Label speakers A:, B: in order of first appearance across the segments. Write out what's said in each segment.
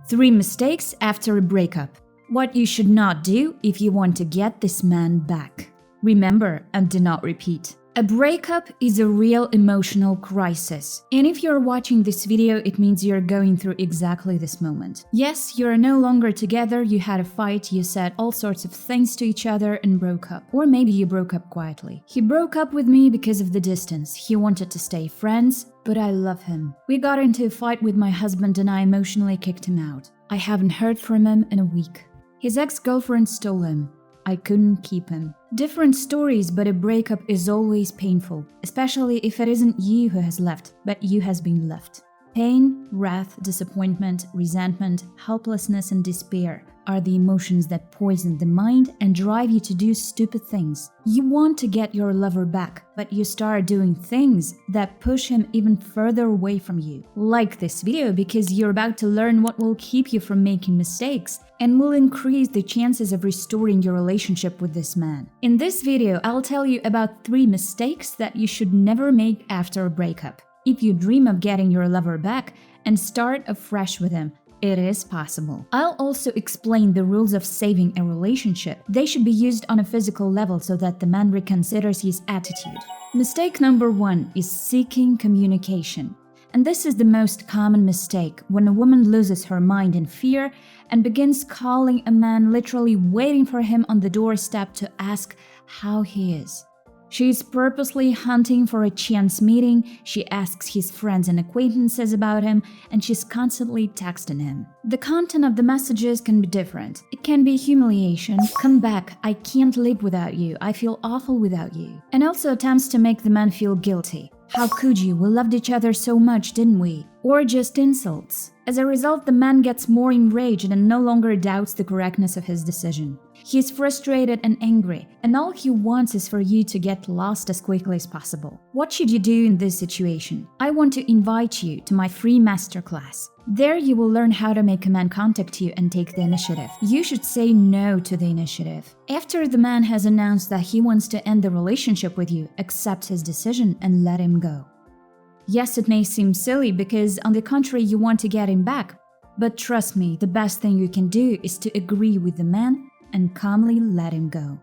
A: 3 mistakes after a breakup. What you should not do if you want to get this man back. Remember and do not repeat. A breakup is a real emotional crisis. And if you're watching this video, it means you're going through exactly this moment. Yes, you're no longer together, you had a fight, you said all sorts of things to each other and broke up. Or maybe you broke up quietly. He broke up with me because of the distance. He wanted to stay friends, but I love him. We got into a fight with my husband and I emotionally kicked him out. I haven't heard from him in a week. His ex-girlfriend stole him. I couldn't keep him. Different stories, but a breakup is always painful, especially if it isn't you who has left, but you has been left. Pain, wrath, disappointment, resentment, helplessness, and despair are the emotions that poison the mind and drive you to do stupid things. You want to get your lover back, but you start doing things that push him even further away from you. Like this video because you're about to learn what will keep you from making mistakes and will increase the chances of restoring your relationship with this man. In this video, I'll tell you about 3 mistakes that you should never make after a breakup. If you dream of getting your lover back and start afresh with him, it is possible. I'll also explain the rules of saving a relationship. They should be used on a physical level so that the man reconsiders his attitude. Mistake number 1 is seeking communication. And this is the most common mistake when a woman loses her mind in fear and begins calling a man, literally waiting for him on the doorstep to ask how he is. She is purposely hunting for a chance meeting, she asks his friends and acquaintances about him, and she's constantly texting him. The content of the messages can be different. It can be humiliation, come back, I can't live without you, I feel awful without you. And also attempts to make the man feel guilty. How could you? We loved each other so much, didn't we? Or just insults. As a result, the man gets more enraged and no longer doubts the correctness of his decision. He is frustrated and angry, and all he wants is for you to get lost as quickly as possible. What should you do in this situation? I want to invite you to my free masterclass. There you will learn how to make a man contact you and take the initiative. You should say no to the initiative. After the man has announced that he wants to end the relationship with you, accept his decision and let him go. Yes, it may seem silly because on the contrary you want to get him back, but trust me, the best thing you can do is to agree with the man and calmly let him go.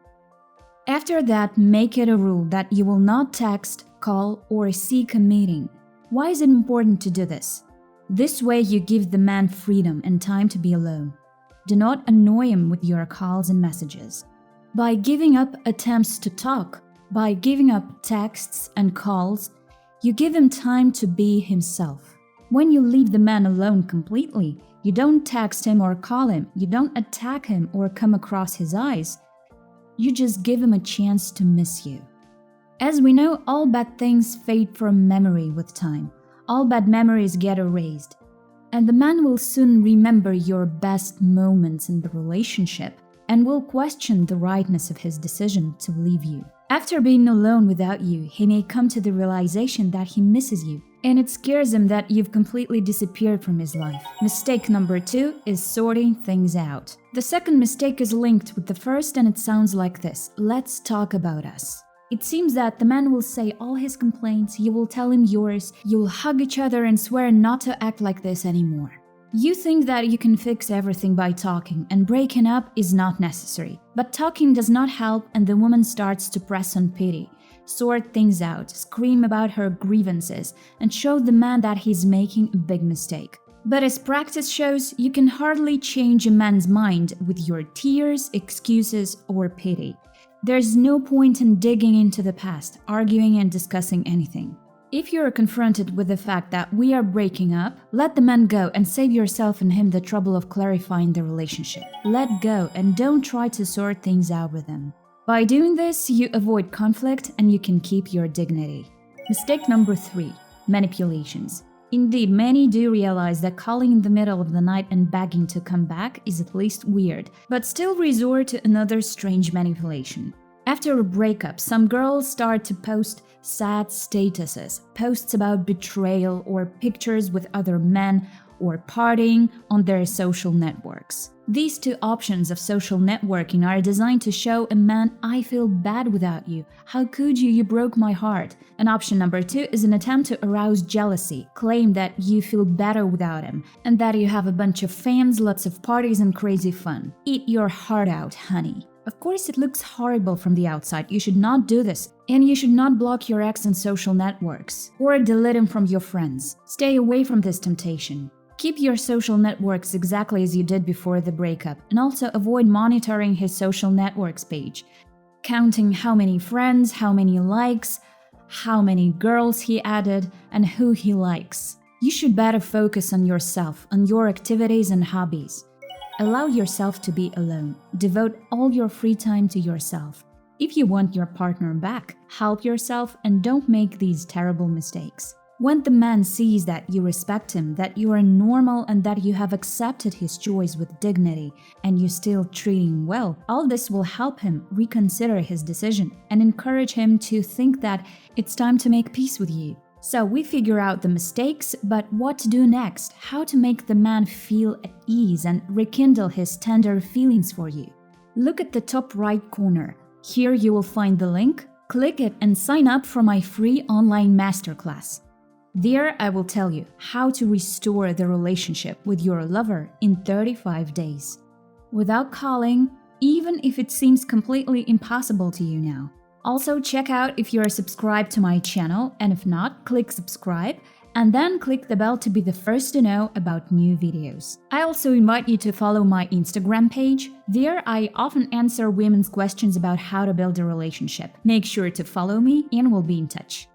A: After that, make it a rule that you will not text, call, or seek a meeting. Why is it important to do this? This way you give the man freedom and time to be alone. Do not annoy him with your calls and messages. By giving up attempts to talk, by giving up texts and calls, you give him time to be himself. When you leave the man alone completely, you don't text him or call him, you don't attack him or come across his eyes. You just give him a chance to miss you. As we know, all bad things fade from memory with time. All bad memories get erased. And the man will soon remember your best moments in the relationship and will question the rightness of his decision to leave you. After being alone without you, he may come to the realization that he misses you, and it scares him that you've completely disappeared from his life. Mistake number 2 is sorting things out. The second mistake is linked with the first and it sounds like this: let's talk about us. It seems that the man will say all his complaints, you will tell him yours, you'll hug each other and swear not to act like this anymore. You think that you can fix everything by talking, and breaking up is not necessary. But talking does not help, and the woman starts to press on pity, sort things out, scream about her grievances, and show the man that he's making a big mistake. But as practice shows, you can hardly change a man's mind with your tears, excuses, or pity. There's no point in digging into the past, arguing and discussing anything. If you're confronted with the fact that we are breaking up, let the man go and save yourself and him the trouble of clarifying the relationship. Let go and don't try to sort things out with him. By doing this, you avoid conflict and you can keep your dignity. Mistake number 3: manipulations. Indeed, many do realize that calling in the middle of the night and begging to come back is at least weird, but still resort to another strange manipulation. After a breakup, some girls start to post sad statuses, posts about betrayal or pictures with other men or partying on their social networks. These two options of social networking are designed to show a man, I feel bad without you. How could you? You broke my heart. And option number 2 is an attempt to arouse jealousy, claim that you feel better without him, and that you have a bunch of fans, lots of parties and crazy fun. Eat your heart out, honey. Of course, it looks horrible from the outside. You should not do this. And you should not block your ex on social networks or delete him from your friends. Stay away from this temptation. Keep your social networks exactly as you did before the breakup, and also avoid monitoring his social networks page, counting how many friends, how many likes, how many girls he added, and who he likes. You should better focus on yourself, on your activities and hobbies. Allow yourself to be alone. Devote all your free time to yourself. If you want your partner back, help yourself and don't make these terrible mistakes. When the man sees that you respect him, that you are normal and that you have accepted his choice with dignity and you still treat him well, all this will help him reconsider his decision and encourage him to think that it's time to make peace with you. So we figure out the mistakes, but what to do next, how to make the man feel at ease and rekindle his tender feelings for you. Look at the top right corner. Here you will find the link. Click it and sign up for my free online masterclass. There I will tell you how to restore the relationship with your lover in 35 days. Without calling, even if it seems completely impossible to you now. Also check out if you are subscribed to my channel, and if not, click subscribe and then click the bell to be the first to know about new videos. I also invite you to follow my Instagram page. There I often answer women's questions about how to build a relationship. Make sure to follow me and we'll be in touch.